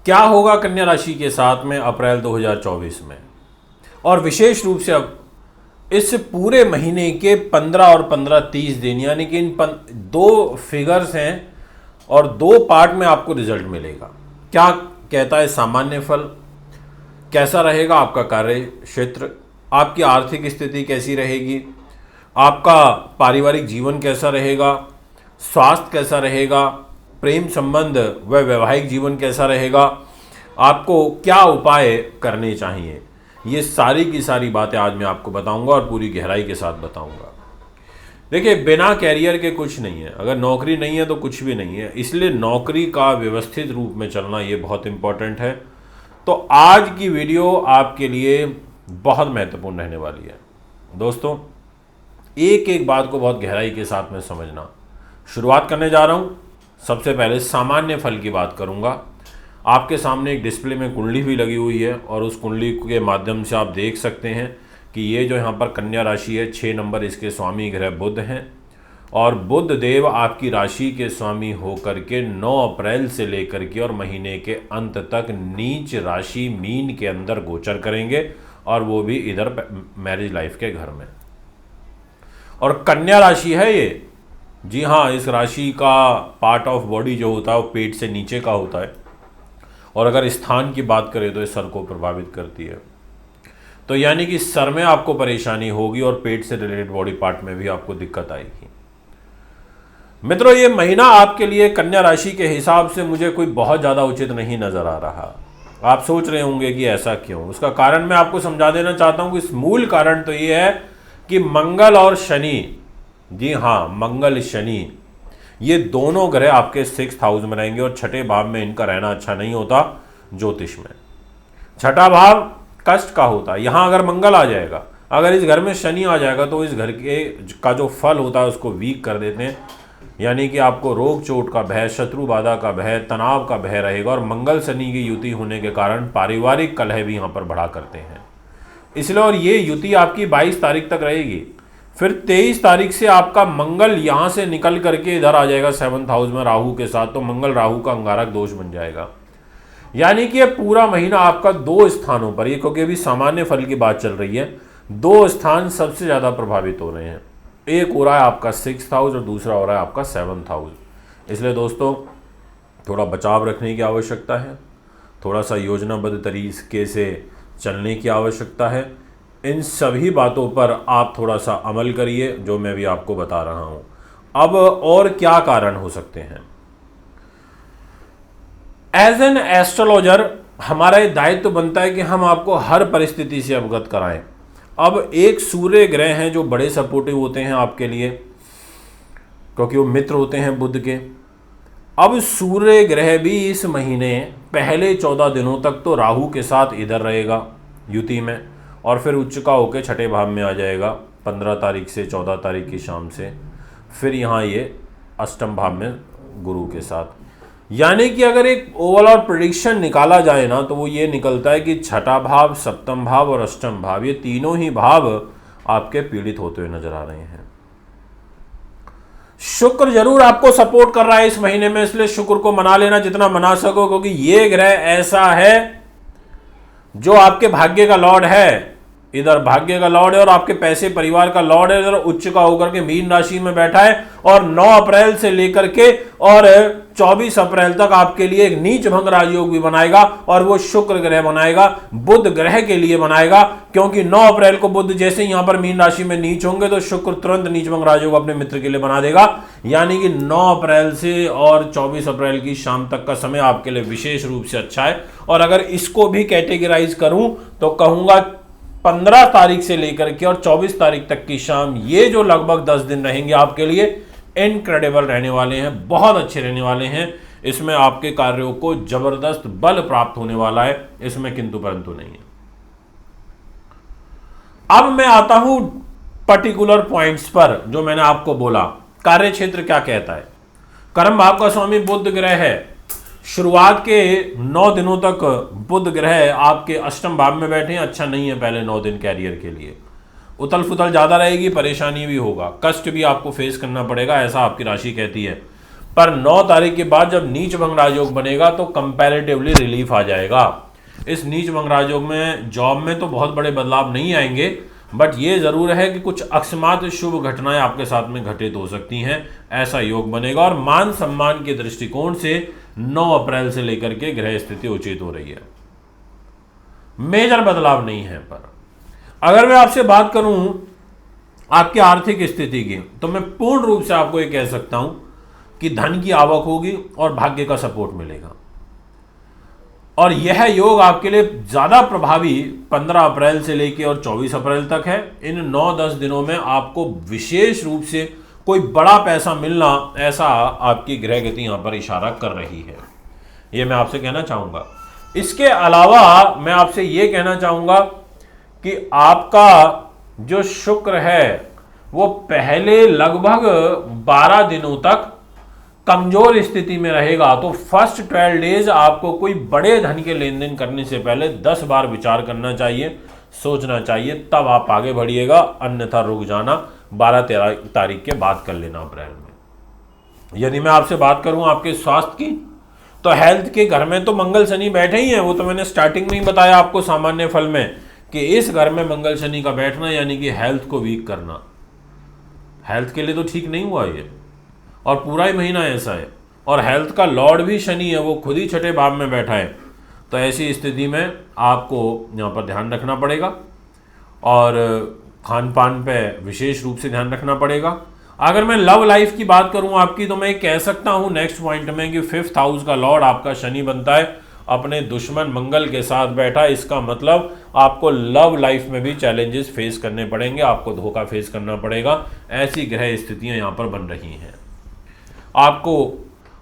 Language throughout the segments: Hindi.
क्या होगा कन्या राशि के साथ में अप्रैल 2024 में, और विशेष रूप से अब इस पूरे महीने के 15 और 15-30 दिन, यानी कि इन दो फिगर्स हैं और दो पार्ट में आपको रिजल्ट मिलेगा। क्या कहता है सामान्य फल, कैसा रहेगा आपका कार्य क्षेत्र, आपकी आर्थिक स्थिति कैसी रहेगी, आपका पारिवारिक जीवन कैसा रहेगा, स्वास्थ्य कैसा रहेगा, प्रेम संबंध व वैवाहिक जीवन कैसा रहेगा, आपको क्या उपाय करने चाहिए, ये सारी की सारी बातें आज मैं आपको बताऊंगा और पूरी गहराई के साथ बताऊंगा। देखिए, बिना कैरियर के कुछ नहीं है, अगर नौकरी नहीं है तो कुछ भी नहीं है, इसलिए नौकरी का व्यवस्थित रूप में चलना ये बहुत इंपॉर्टेंट है। तो आज की वीडियो आपके लिए बहुत महत्वपूर्ण रहने वाली है। दोस्तों, एक एक बात को बहुत गहराई के साथ में समझना। शुरुआत करने जा रहा हूँ। सबसे पहले सामान्य फल की बात करूँगा। आपके सामने एक डिस्प्ले में कुंडली भी लगी हुई है और उस कुंडली के माध्यम से आप देख सकते हैं कि ये जो यहाँ पर कन्या राशि है, 6 नंबर इसके स्वामी ग्रह बुध हैं और बुध देव आपकी राशि के स्वामी होकर के 9 अप्रैल से लेकर के और महीने के अंत तक नीच राशि मीन के अंदर गोचर करेंगे, और वो भी इधर मैरिज लाइफ के घर में। और कन्या राशि है ये, जी हाँ, इस राशि का पार्ट ऑफ बॉडी जो होता है वो पेट से नीचे का होता है, और अगर स्थान की बात करें तो ये सर को प्रभावित करती है। तो यानी कि सर में आपको परेशानी होगी और पेट से रिलेटेड बॉडी पार्ट में भी आपको दिक्कत आएगी। मित्रों, ये महीना आपके लिए कन्या राशि के हिसाब से मुझे कोई बहुत ज़्यादा उचित नहीं नज़र आ रहा। आप सोच रहे होंगे कि ऐसा क्यों। उसका कारण मैं आपको समझा देना चाहता हूँ कि इस मूल कारण तो ये है कि मंगल और शनि, जी हाँ, मंगल शनि, ये दोनों ग्रह आपके 6th हाउस में रहेंगे और छठे भाव में इनका रहना अच्छा नहीं होता। ज्योतिष में छठा भाव कष्ट का होता है। यहाँ अगर मंगल आ जाएगा, अगर इस घर में शनि आ जाएगा तो इस घर के का जो फल होता है उसको वीक कर देते हैं, यानी कि आपको रोग चोट का भय, शत्रु बाधा का भय, तनाव का भय रहेगा। और मंगल शनि की युति होने के कारण पारिवारिक कलह भी यहाँ पर बढ़ा करते हैं, इसलिए। और ये युति आपकी 22 तारीख तक रहेगी। फिर 23 तारीख से आपका मंगल यहाँ से निकल करके इधर आ जाएगा 7th हाउस में राहु के साथ, तो मंगल राहु का अंगारक दोष बन जाएगा। यानी कि ये पूरा महीना आपका 2 स्थानों पर, ये क्योंकि अभी सामान्य फल की बात चल रही है, 2 स्थान सबसे ज़्यादा प्रभावित हो रहे हैं। एक हो रहा है आपका 6th हाउस और दूसरा हो रहा है आपका 7th हाउस। इसलिए दोस्तों, थोड़ा बचाव रखने की आवश्यकता है, थोड़ा सा योजनाबद्ध तरीके से चलने की आवश्यकता है। इन सभी बातों पर आप थोड़ा सा अमल करिए जो मैं भी आपको बता रहा हूं। अब और क्या कारण हो सकते हैं। एज एन एस्ट्रोलॉजर हमारा ये दायित्व बनता है कि हम आपको हर परिस्थिति से अवगत कराएं। अब एक सूर्य ग्रह हैं जो बड़े सपोर्टिव होते हैं आपके लिए, क्योंकि वो मित्र होते हैं बुध के। अब सूर्य ग्रह भी इस महीने पहले 14 दिनों तक तो राहु के साथ इधर रहेगा युति में, और फिर उच्च का होकर छठे भाव में आ जाएगा 15 तारीख से 14 तारीख की शाम से। फिर यहाँ ये अष्टम भाव में गुरु के साथ। यानी कि अगर एक ओवरऑल प्रेडिक्शन निकाला जाए ना, तो वो ये निकलता है कि छठा भाव, सप्तम भाव और अष्टम भाव, ये तीनों ही भाव आपके पीड़ित होते हुए नजर आ रहे हैं। शुक्र जरूर आपको सपोर्ट कर रहा है इस महीने में, इसलिए शुक्र को मना लेना जितना मना सको, क्योंकि ये ग्रह ऐसा है जो आपके भाग्य का लॉर्ड है। इधर भाग्य का लॉर्ड है और आपके पैसे परिवार का लॉर्ड है। इधर उच्च का होकर के मीन राशि में बैठा है और 9 अप्रैल से लेकर के और 24 अप्रैल तक आपके लिए एक नीच भंग राजयोग भी बनाएगा, और वो शुक्र ग्रह बनाएगा, बुध ग्रह के लिए बनाएगा। क्योंकि 9 अप्रैल को बुध जैसे ही यहां पर मीन राशि में नीच होंगे तो शुक्र तुरंत नीच भंग राजयोग अपने मित्र के लिए बना देगा। यानी कि 9 अप्रैल से और 24 अप्रैल की शाम तक का समय आपके लिए विशेष रूप से अच्छा है। और अगर इसको भी कैटेगराइज करूं तो कहूंगा 15 तारीख से लेकर के और 24 तारीख तक की शाम, ये जो लगभग 10 दिन रहेंगे आपके लिए इनक्रेडिबल रहने वाले हैं, बहुत अच्छे रहने वाले हैं। इसमें आपके कार्यों को जबरदस्त बल प्राप्त होने वाला है, इसमें किंतु परंतु नहीं है। अब मैं आता हूं पर्टिकुलर पॉइंट्स पर जो मैंने आपको बोला। कार्य क्षेत्र क्या कहता है। कर्म भाव का स्वामी बुध ग्रह है। शुरुआत के 9 दिनों तक बुध ग्रह आपके अष्टम भाव में बैठे हैं, अच्छा नहीं है पहले 9 दिन कैरियर के लिए। उथल फुथल ज़्यादा रहेगी, परेशानी भी होगा, कष्ट भी आपको फेस करना पड़ेगा, ऐसा आपकी राशि कहती है। पर 9 तारीख के बाद जब नीच भंग राजयोग बनेगा तो कंपैरेटिवली रिलीफ आ जाएगा। इस नीच भंग राजयोग में जॉब में तो बहुत बड़े बदलाव नहीं आएंगे, बट ये जरूर है कि कुछ अकस्मात शुभ घटनाएं आपके साथ में घटित हो सकती हैं, ऐसा योग बनेगा। और मान सम्मान के दृष्टिकोण से 9 अप्रैल से लेकर के ग्रह स्थिति उचित हो रही है, मेजर बदलाव नहीं है। पर अगर मैं आपसे बात करूं आपकी आर्थिक स्थिति की, तो मैं पूर्ण रूप से आपको ये कह सकता हूं कि धन की आवक होगी और भाग्य का सपोर्ट मिलेगा। और यह योग आपके लिए ज्यादा प्रभावी 15 अप्रैल से लेकर और 24 अप्रैल तक है। इन 9-10 दिनों में आपको विशेष रूप से कोई बड़ा पैसा मिलना, ऐसा आपकी ग्रह गति यहां पर इशारा कर रही है, ये मैं आपसे कहना चाहूंगा। इसके अलावा मैं आपसे ये कहना चाहूंगा कि आपका जो शुक्र है वो पहले लगभग 12 दिनों तक कमजोर स्थिति में रहेगा। तो फर्स्ट 12 डेज आपको कोई बड़े धन के लेन देन करने से पहले 10 बार विचार करना चाहिए, सोचना चाहिए, तब आप आगे बढ़िएगा। अन्यथा रुक जाना, 12-13 तारीख के बाद कर लेना अप्रैल में। यदि मैं आपसे बात करूं आपके स्वास्थ्य की, तो हेल्थ के घर में तो मंगल शनि बैठे ही हैं। वो तो मैंने स्टार्टिंग में ही बताया आपको सामान्य फल में कि इस घर में मंगल शनि का बैठना यानी कि हेल्थ को वीक करना, हेल्थ के लिए तो ठीक नहीं हुआ ये, और पूरा ही महीना ऐसा है। और हेल्थ का लॉर्ड भी शनि है, वो खुद ही छठे भाव में बैठा है। तो ऐसी स्थिति में आपको यहाँ पर ध्यान रखना पड़ेगा और खान पान पे विशेष रूप से ध्यान रखना पड़ेगा। अगर मैं लव लाइफ की बात करूं आपकी, तो मैं कह सकता हूं नेक्स्ट पॉइंट में कि 5th हाउस का लॉर्ड आपका शनि बनता है, अपने दुश्मन मंगल के साथ बैठा। इसका मतलब आपको लव लाइफ में भी चैलेंजेस फेस करने पड़ेंगे, आपको धोखा फेस करना पड़ेगा। ऐसी ग्रह स्थितियां यहाँ पर बन रही हैं। आपको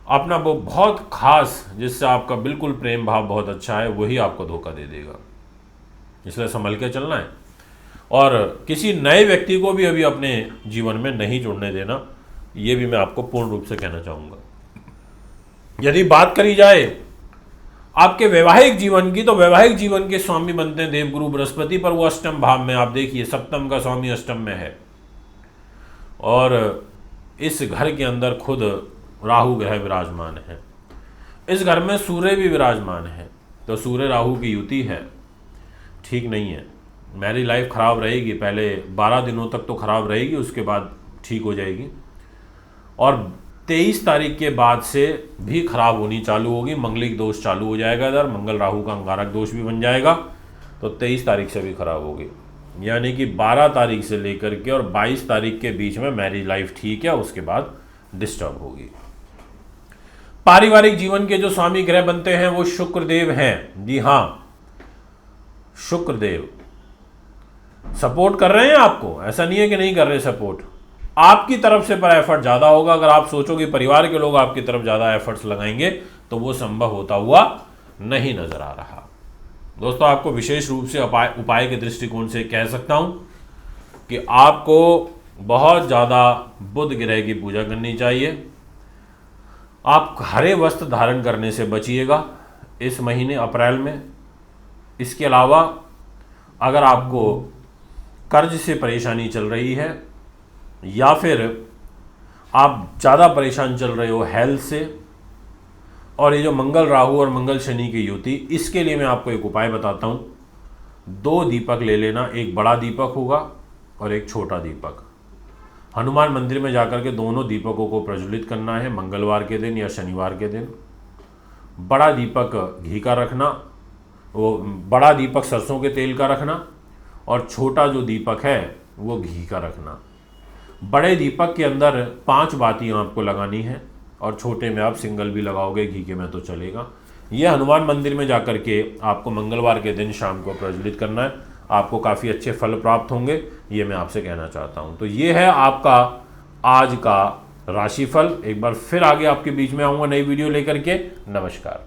अपना वो बहुत खास, जिससे आपका बिल्कुल प्रेम भाव बहुत अच्छा है, वही आपको धोखा दे देगा, इसलिए संभल के चलना है। और किसी नए व्यक्ति को भी अभी अपने जीवन में नहीं जुड़ने देना, ये भी मैं आपको पूर्ण रूप से कहना चाहूँगा। यदि बात करी जाए आपके वैवाहिक जीवन की, तो वैवाहिक जीवन के स्वामी बनते हैं देवगुरु बृहस्पति, पर वो अष्टम भाव में, आप देखिए सप्तम का स्वामी अष्टम में है। और इस घर के अंदर खुद राहु ग्रह विराजमान है, इस घर में सूर्य भी विराजमान है। तो सूर्य राहु की युति है, ठीक नहीं है। मैरिज लाइफ खराब रहेगी, पहले 12 दिनों तक तो खराब रहेगी, उसके बाद ठीक हो जाएगी। और 23 तारीख के बाद से भी खराब होनी चालू होगी, मंगलिक दोष चालू हो जाएगा इधर, मंगल राहु का अंगारक दोष भी बन जाएगा, तो 23 तारीख से भी खराब होगी। यानी कि 12 तारीख से लेकर के और 22 तारीख के बीच में मैरिज लाइफ ठीक है, उसके बाद डिस्टर्ब होगी। पारिवारिक जीवन के जो स्वामी ग्रह बनते हैं वो शुक्रदेव हैं। जी हाँ, शुक्रदेव सपोर्ट कर रहे हैं आपको, ऐसा नहीं है कि नहीं कर रहे सपोर्ट, आपकी तरफ से पर एफर्ट ज़्यादा होगा। अगर आप सोचोगे परिवार के लोग आपकी तरफ ज़्यादा एफर्ट्स लगाएंगे, तो वो संभव होता हुआ नहीं नजर आ रहा। दोस्तों, आपको विशेष रूप से उपाय के दृष्टिकोण से कह सकता हूं कि आपको बहुत ज़्यादा बुध ग्रह की पूजा करनी चाहिए। आप हरे वस्त्र धारण करने से बचिएगा इस महीने अप्रैल में। इसके अलावा अगर आपको कर्ज से परेशानी चल रही है, या फिर आप ज़्यादा परेशान चल रहे हो हेल्थ से, और ये जो मंगल राहु और मंगल शनि की युति, इसके लिए मैं आपको एक उपाय बताता हूँ। 2 दीपक ले लेना, एक बड़ा दीपक होगा और एक छोटा दीपक। हनुमान मंदिर में जाकर के दोनों दीपकों को प्रज्वलित करना है मंगलवार के दिन या शनिवार के दिन। बड़ा दीपक घी का रखना, वो बड़ा दीपक सरसों के तेल का रखना, और छोटा जो दीपक है वो घी का रखना। बड़े दीपक के अंदर 5 बातियाँ आपको लगानी है, और छोटे में आप सिंगल भी लगाओगे घी के में तो चलेगा। यह हनुमान मंदिर में जाकर के आपको मंगलवार के दिन शाम को प्रज्वलित करना है, आपको काफ़ी अच्छे फल प्राप्त होंगे, ये मैं आपसे कहना चाहता हूँ। तो ये है आपका आज का राशिफल। एक बार फिर आगे आपके बीच में आऊँगा नई वीडियो लेकर के। नमस्कार।